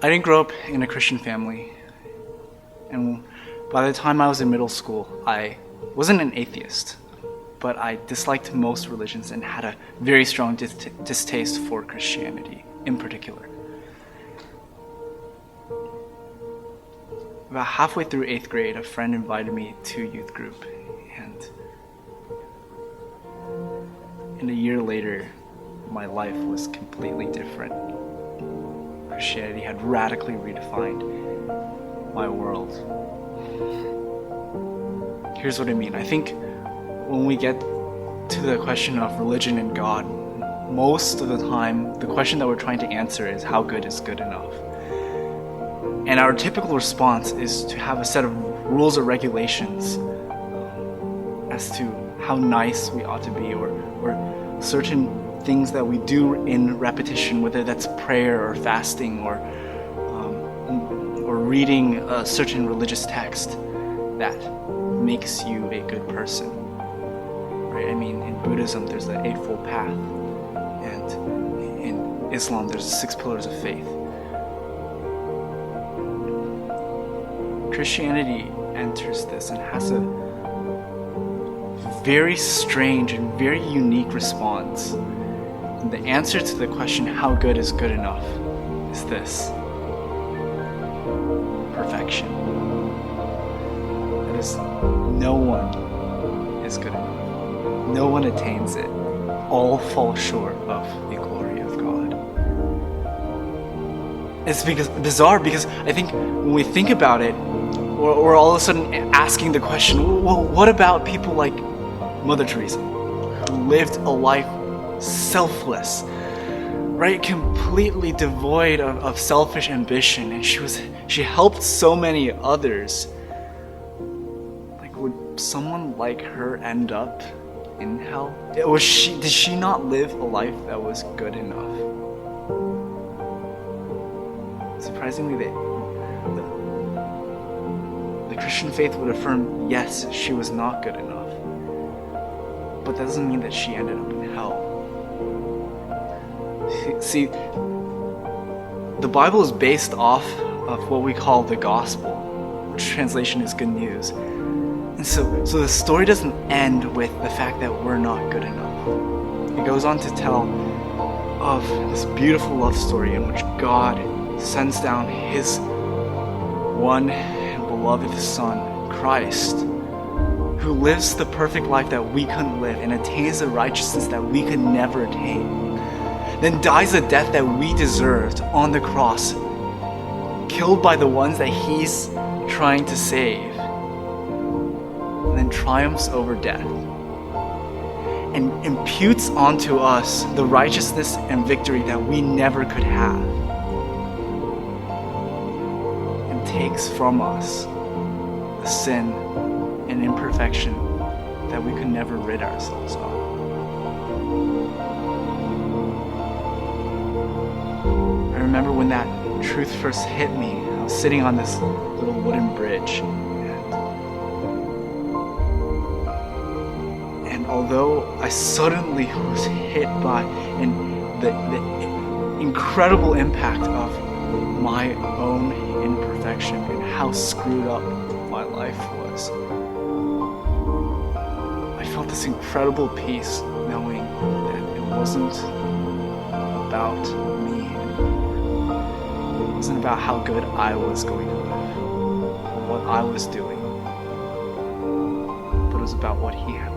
I didn't grow up in a Christian family, and by the time I was in middle school, I wasn't an atheist, but I disliked most religions and had a very strong distaste for Christianity in particular. About halfway through 8th grade, a friend invited me to youth group, and a year later, my life was completely different. Christianity had radically redefined my world. Here's what I mean. I think when we get to the question of religion and God, most of the time, the question that we're trying to answer is how good is good enough? And our typical response is to have a set of rules or regulations as to how nice we ought to be, or certain things that we do in repetition, whether that's prayer or fasting or reading a certain religious text that makes you a good person, right? I mean, in Buddhism, there's the Eightfold Path, and in Islam, there's the 6 pillars of faith. Christianity enters this and has a very strange and very unique response. And the answer to the question, how good is good enough, is this: perfection. That is, no one is good enough. No one attains it. All fall short of the glory of God. It's bizarre because I think when we think about it, we're all of a sudden asking the question, well, what about people like Mother Teresa, who lived a life selfless, right? Completely devoid of selfish ambition, and she helped so many others. Like, would someone like her end up in hell? Did she not live a life that was good enough? Surprisingly, the Christian faith would affirm, yes, she was not good enough. But that doesn't mean that she ended up in hell. See, the Bible is based off of what we call the gospel, which translation is good news. And so the story doesn't end with the fact that we're not good enough. It goes on to tell of this beautiful love story in which God sends down His one and beloved Son, Christ, who lives the perfect life that we couldn't live and attains the righteousness that we could never attain, then dies a death that we deserved on the cross, killed by the ones that He's trying to save, and then triumphs over death and imputes onto us the righteousness and victory that we never could have, and takes from us the sin and imperfection that we could never rid ourselves of. I remember when that truth first hit me. I was sitting on this little wooden bridge, and although I suddenly was hit by the incredible impact of my own imperfection and how screwed up my life was, I felt this incredible peace knowing that it wasn't about me anymore. It wasn't about how good I was going to live or what I was doing, but it was about what He had